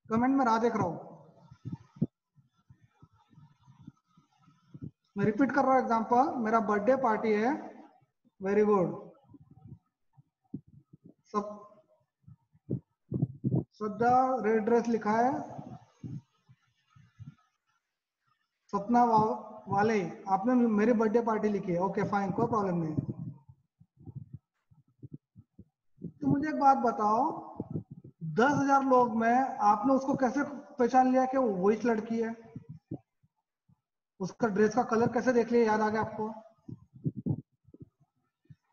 कमेंट में राह देख रहा हूं. मैं रिपीट कर रहा हूं एग्जांपल. मेरा बर्थडे पार्टी है. Very good. सब श्रद्धा रेड ड्रेस लिखा है. सपना वाले आपने मेरी बर्थडे पार्टी लिखी है. ओके फाइन, कोई प्रॉब्लम नहीं. तो मुझे एक बात बताओ, 10,000 लोग में आपने उसको कैसे पहचान लिया कि वो वही लड़की है? उसका ड्रेस का कलर कैसे देख लिया, याद आ गया आपको?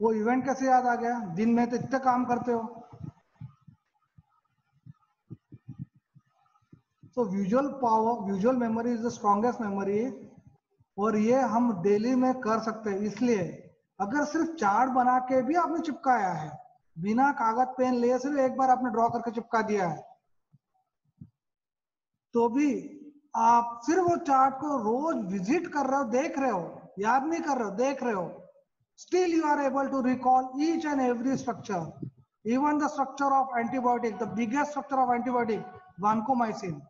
वो इवेंट कैसे याद आ गया? दिन में तो इतने काम करते हो. तो visual power, visual memory is the strongest memory. और ये हम डेली में कर सकते हैं. इसलिए अगर सिर्फ चार्ट बना के भी आपने चिपकाया है, बिना कागज पेन लिए सिर्फ एक बार आपने ड्रॉ करके चिपका दिया है, तो भी आप सिर्फ वो चार्ट को रोज विजिट कर रहे हो, देख रहे हो, याद नहीं कर रहे हो, देख रहे हो, still you are able to recall each and every structure, even the structure of antibiotic, the biggest structure of antibiotic, vancomycin.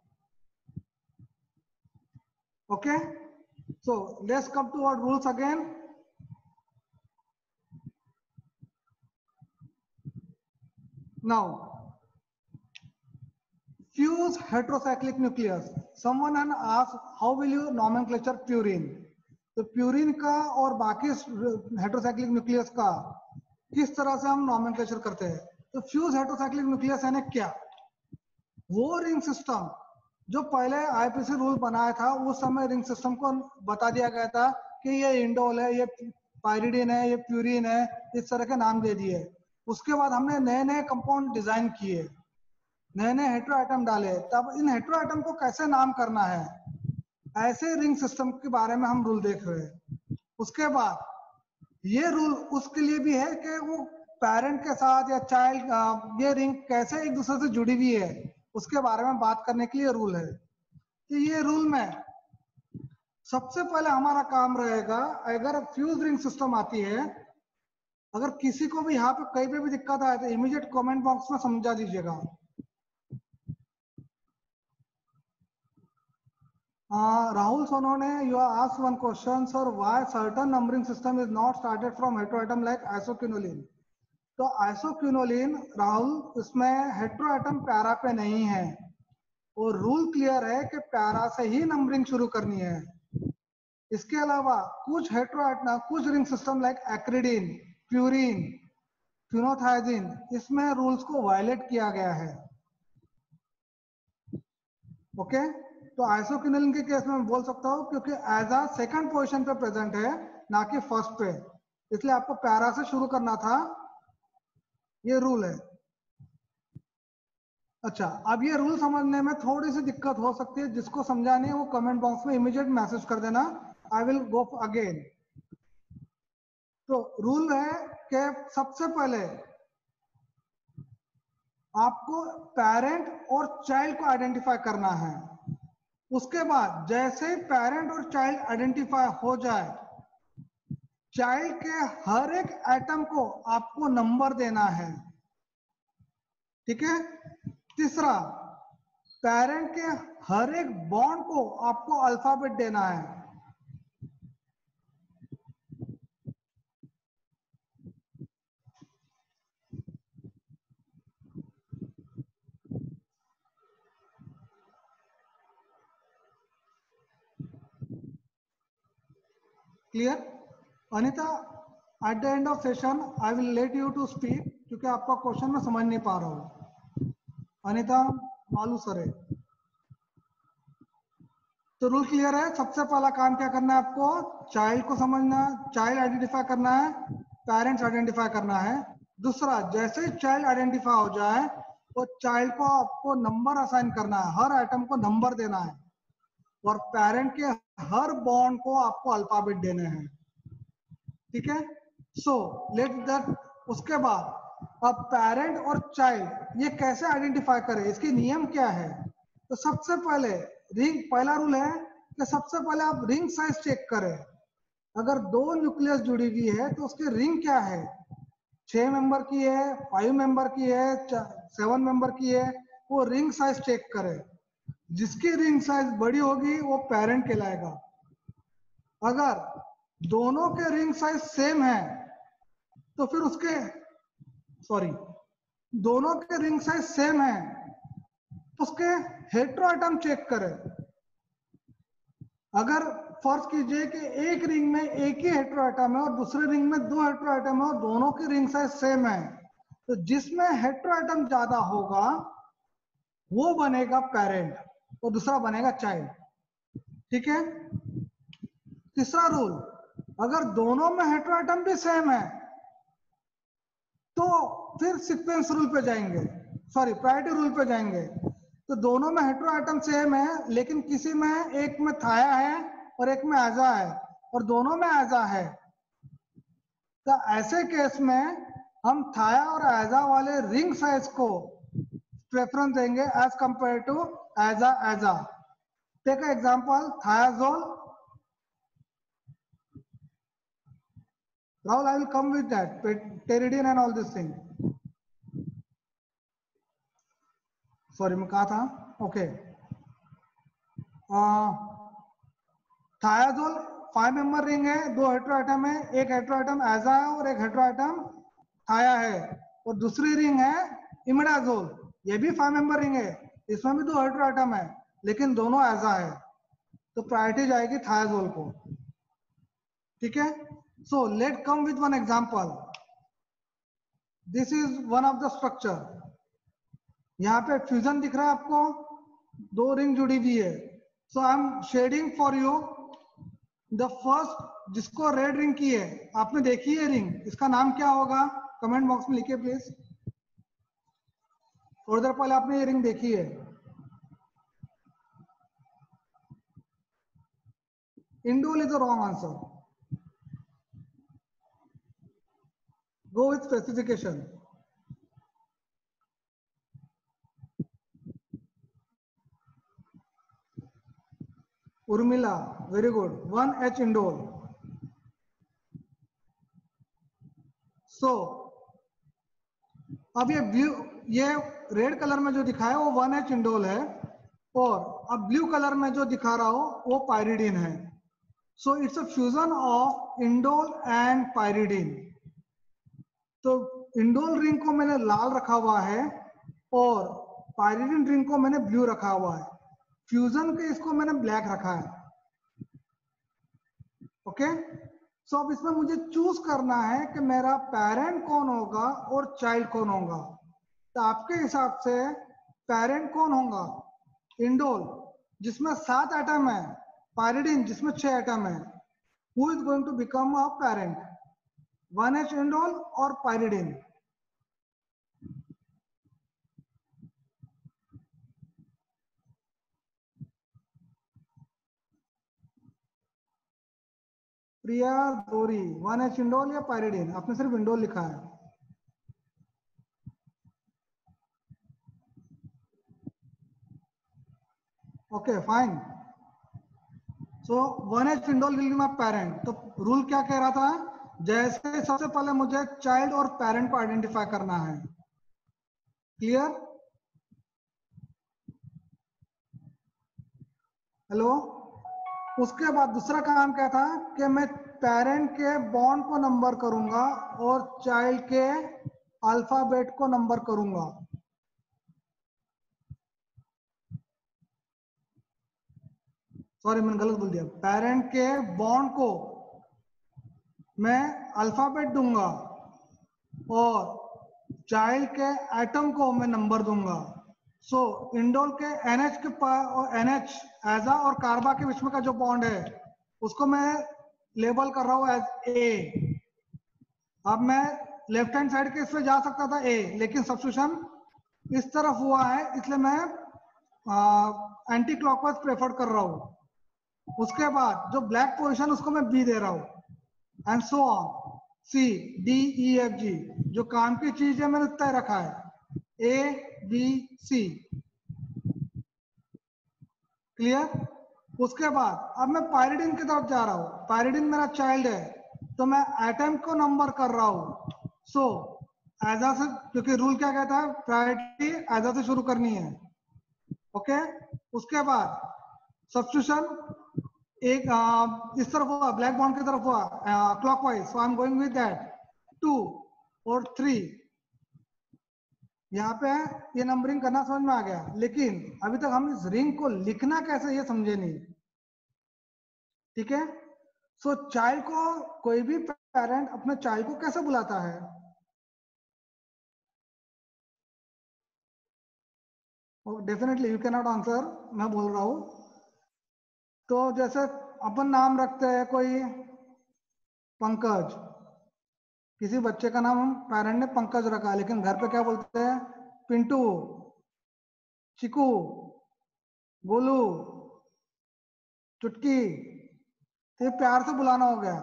Okay, so let's come to our rules again. Now fuse heterocyclic nucleus. Someone has asked how will you nomenclature purine. तो purine का और बाकी heterocyclic nucleus का किस तरह से हम nomenclature करते हैं. तो फ्यूज हेटेरोसाइक्लिक न्यूक्लियस यानी क्या? वो रिंग सिस्टम जो पहले आईपीसी रूल बनाया था, उस समय रिंग सिस्टम को बता दिया गया था कि ये इंडोल है, ये पायरिडीन है, ये प्यूरिन है, इस तरह के नाम दे दिए. उसके बाद हमने नए नए कंपाउंड डिजाइन किए, नए नए हेटेरो आइटम डाले. तब इन हेटेरो आइटम को कैसे नाम करना है, ऐसे रिंग सिस्टम के बारे में हम रूल देख रहे हैं. उसके बाद ये रूल उसके लिए भी है कि वो पेरेंट के साथ या चाइल्ड, ये रिंग कैसे एक दूसरे से जुड़ी हुई है, उसके बारे में बात करने के लिए रूल है. तो ये रूल में सबसे पहले हमारा काम रहेगा, अगर फ्यूज रिंग सिस्टम आती है, अगर किसी को भी यहाँ पे कहीं पे भी दिक्कत आए तो इमीडिएट कमेंट बॉक्स में समझा दीजिएगा. Rahul Sonone, you are asked one question, sir, why certain numbering system is not started from heteroatom like isoquinoline. तो isoquinoline राहुल इसमें हेटेरोएटम पैरा पे नहीं है, और रूल क्लियर है कि पैरा से ही नंबरिंग शुरू करनी है. इसके अलावा कुछ हेटेरोएटम, कुछ रिंग सिस्टम लाइक एक्रिडीन, प्यूरिन, फिनोथाइजिन, इसमें रूल्स को वायलेट किया गया है. ओके, तो आइसोक्विनोलिन के केस में मैं बोल सकता हूं क्योंकि एज अ सेकंड पोजीशन पे प्रेजेंट है, ना कि फर्स्ट पे, इसलिए आपको पैरा से शुरू करना था. ये रूल है. अच्छा, अब ये रूल समझने में थोड़ी सी दिक्कत हो सकती है, जिसको समझानी है वो कमेंट बॉक्स में इमीडिएट मैसेज कर देना, आई विल गो अगेन। तो रूल है कि सबसे पहले आपको पेरेंट और चाइल्ड को आइडेंटिफाई करना है। उसके बाद जैसे ही पेरेंट और चाइल्ड आइडेंटिफाई हो जाए, चाइल्ड के हर एक एटम को आपको नंबर देना है, ठीक है। तीसरा, पेरेंट के हर एक बॉन्ड को आपको अल्फाबेट देना है। Clear? Anita, at the end of session I will let you to speak, क्योंकि आपका क्वेश्चन मैं समझ नहीं पा रहा हूँ। अनीता मालू सर है। तो रूल क्लियर है। सबसे पहला काम क्या करना है आपको? चाइल्ड को समझना, चाइल्ड आइडेंटिफाई करना है, पेरेंट्स आइडेंटिफाई करना है। दूसरा, जैसे ही चाइल्ड आइडेंटिफाई हो जाए तो चाइल्ड को आपको नंबर असाइन करना है, हर आइटम को नंबर देना है, और पेरेंट के हर बॉन्ड को आपको अल्फाबेट देने हैं, ठीक है। सो लेट दैट, उसके बाद अब पेरेंट और चाइल्ड ये कैसे आइडेंटिफाई करें, इसके नियम क्या है? तो सबसे पहले रिंग, पहला रूल है कि सबसे पहले आप रिंग साइज चेक करें। अगर दो न्यूक्लियस जुड़ी हुई है तो उसकी रिंग क्या है, 6 मेंबर की है, 5 मेंबर की है, 7 मेंबर की है, वो रिंग साइज चेक करें। जिसकी रिंग साइज बड़ी होगी वो पेरेंट कहलाएगा। अगर दोनों के रिंग साइज सेम है तो फिर उसके, सॉरी, दोनों के रिंग साइज सेम है तो उसके हेटेरोएटम चेक करें। अगर फर्ज कीजिए कि एक रिंग में एक ही हेटेरोएटम है और दूसरे रिंग में दो हेटेरोएटम है और दोनों की रिंग साइज सेम है, तो जिसमें हेटेरोएटम ज्यादा होगा वो बनेगा पेरेंट और दूसरा बनेगा चाइल्ड, ठीक है। तीसरा रूल, अगर दोनों में हेटेरोएटम भी सेम है तो फिर सीक्वेंस रूल पे जाएंगे, सॉरी प्रायोरिटी रूल पे जाएंगे। तो दोनों में हेटेरोएटम सेम है, लेकिन किसी में, एक में थाया है और एक में एजा है, और दोनों में एजा है, तो ऐसे केस में हम थाया और एजा वाले रिंग साइज को प्रेफरेंस देंगे as compare to aza aza. Take example, thiazole. Rahul, I will come with that, pteridine and all this thing. Sorry, मैं कहा था, ओके। थायाजोल 5 मेंबर रिंग है, 2 हेटेरोएटम है, एक हेटेरोएटम एजा है और एक हेटेरोएटम थाया है, और दूसरी रिंग है इमिडाजोल, ये भी 5 मेंबर रिंग है, इसमें भी 2 हेटेरोएटम है लेकिन दोनों एजा है, तो प्रायोरिटी जाएगी थायाजोल को, ठीक है। So let come with one example. This is one of the structure. यहाँ पे फ्यूजन दिख रहा है आपको, 2 रिंग जुड़ी हुई है। So I am shading for you the first, जिसको रेड रिंग की है, आपने देखी है रिंग, इसका नाम क्या होगा? कमेंट बॉक्स में लिखिए प्लीज। थोड़ी देर पहले आपने ये रिंग देखी है। Indole is the wrong answer, go with specification. Urmila, very good, 1H indole. So अब ये रेड कलर में जो दिखाया है वो 1H इंडोल है, और अब ब्लू कलर में जो दिखा रहा हो वो पायरिडीन है। So it's a fusion of indole and pyridine. तो इंडोल रिंग को मैंने लाल रखा हुआ है और पायरिडीन रिंग को मैंने ब्लू रखा हुआ है, फ्यूजन के इसको मैंने ब्लैक रखा है, ओके। सो अब इसमें मुझे चूज करना है कि मेरा पेरेंट कौन होगा और चाइल्ड कौन होगा। तो आपके हिसाब से पेरेंट कौन होगा? इंडोल जिसमें 7 एटम है, पायरिडीन जिसमें 6 एटम है। Who is going to become a parent, 1H indole और पायरिडीन? प्रिया दोरी, 1H इंडोल या पायरिडीन? आपने सिर्फ इंडोल लिखा है। Okay fine. So 1H indole will be my parent. तो रूल क्या कह रहा था? जैसे सबसे पहले मुझे चाइल्ड और पेरेंट को आइडेंटिफाई करना है। क्लियर? हेलो। उसके बाद दूसरा काम क्या था कि मैं पेरेंट के बॉन्ड को नंबर करूंगा और चाइल्ड के अल्फाबेट को नंबर करूंगा। सॉरी मैंने गलत बोल दिया। पेरेंट के बॉन्ड को मैं अल्फाबेट दूंगा और चाइल्ड के एटम को मैं नंबर दूंगा। सो इंडोल के NH के NH एजा और कार्बा के बीच में का जो बॉन्ड है उसको मैं लेबल कर रहा हूं एज ए। अब मैं लेफ्ट हैंड साइड के इसमें जा सकता था ए, लेकिन सब्स्टिट्यूशन इस तरफ हुआ है इसलिए मैं एंटी क्लॉकवाइज प्रेफर कर रहा हूं। उसके बाद जो ब्लैक पोजीशन उसको मैं बी दे रहा हूं and so on. C D E F G जो काम की चीज है मैंने तय रखा है ए बी सी। क्लियर? उसके बाद अब मैं पायरिडिन की तरफ जा रहा हूं। पायरिडिन मेरा चाइल्ड है तो मैं एटम को नंबर कर रहा हूं। सो एजा से, क्योंकि रूल क्या कहता है प्रायोरिटी एजा से शुरू करनी है। ओके। उसके बाद सब्स्टिट्यूशन एक इस तरफ हुआ, ब्लैक बॉन्ड की तरफ हुआ clockwise, so I am going with that 2 और 3। यहाँ पे ये नंबरिंग करना समझ में आ गया, लेकिन अभी तक हम इस रिंग को लिखना कैसे ये समझे नहीं। ठीक है। सो चाइल्ड को, कोई भी पेरेंट अपने चाइल्ड को कैसे बुलाता है? Definitely you can not answer, मैं बोल रहा हूं। तो जैसे अपन नाम रखते हैं कोई पंकज, किसी बच्चे का नाम हम पेरेंट ने पंकज रखा है, लेकिन घर पे क्या बोलते हैं? पिंटू, चिकू, गोलू, चुटकी। तो ये प्यार से बुलाना हो गया।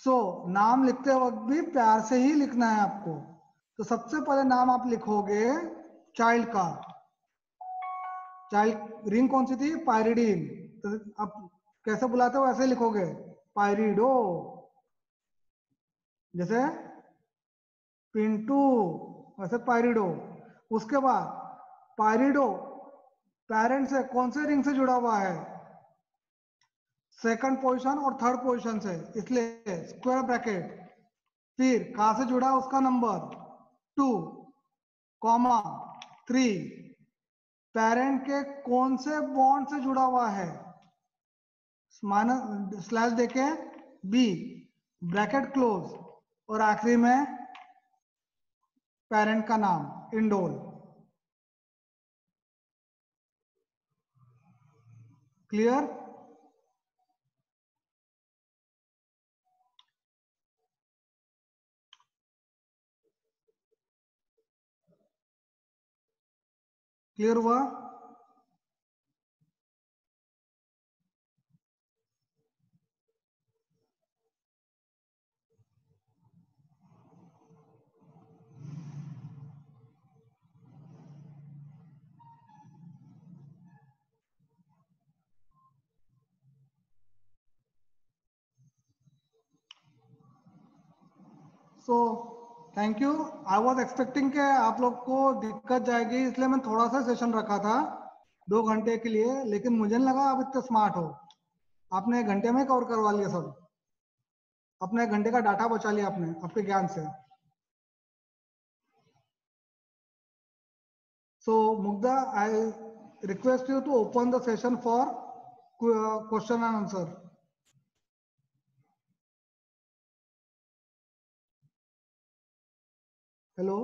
सो नाम लिखते वक्त भी प्यार से ही लिखना है आपको। तो सबसे पहले नाम आप लिखोगे चाइल्ड का। चाइल्ड रिंग कौन सी थी? पायरिडीन। तो आप कैसे बुलाते हो ऐसे लिखोगे पायरिडो। जैसे पिंटू वैसे पायरिडो। उसके बाद पायरिडो पेरेंट से कौन से रिंग से जुड़ा हुआ है? सेकंड पोजीशन और थर्ड पोजीशन से, इसलिए स्क्वायर ब्रैकेट। फिर कहां से जुड़ा उसका नंबर 2 कॉमा 3। पेरेंट के कौन से बॉन्ड से जुड़ा हुआ है? माइनस स्लैश देके बी ब्रैकेट क्लोज और आखिरी में पेरेंट का नाम इंडोल। क्लियर? क्लियर हुआ? So thank you. I was expecting कि आप लोग को दिक्कत जाएगी, इसलिए मैं थोड़ा सा सेशन रखा था 2 घंटे के लिए, लेकिन मुझे नहीं लगा आप इतने स्मार्ट हो। आपने 1 घंटे में कवर करवा लिया सब। अपने 1 घंटे का डाटा बचा लिया आपने आपके ज्ञान से। So Mugdha, I request you to open the session for question and answer. Hello.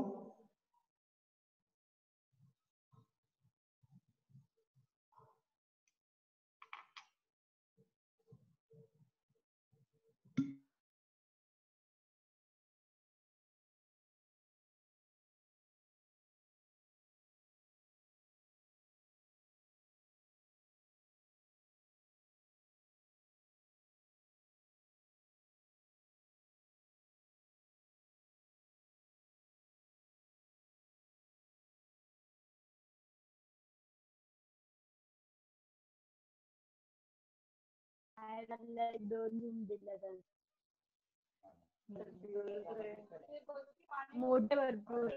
दोन रूम दिल्या मोठे भरपूर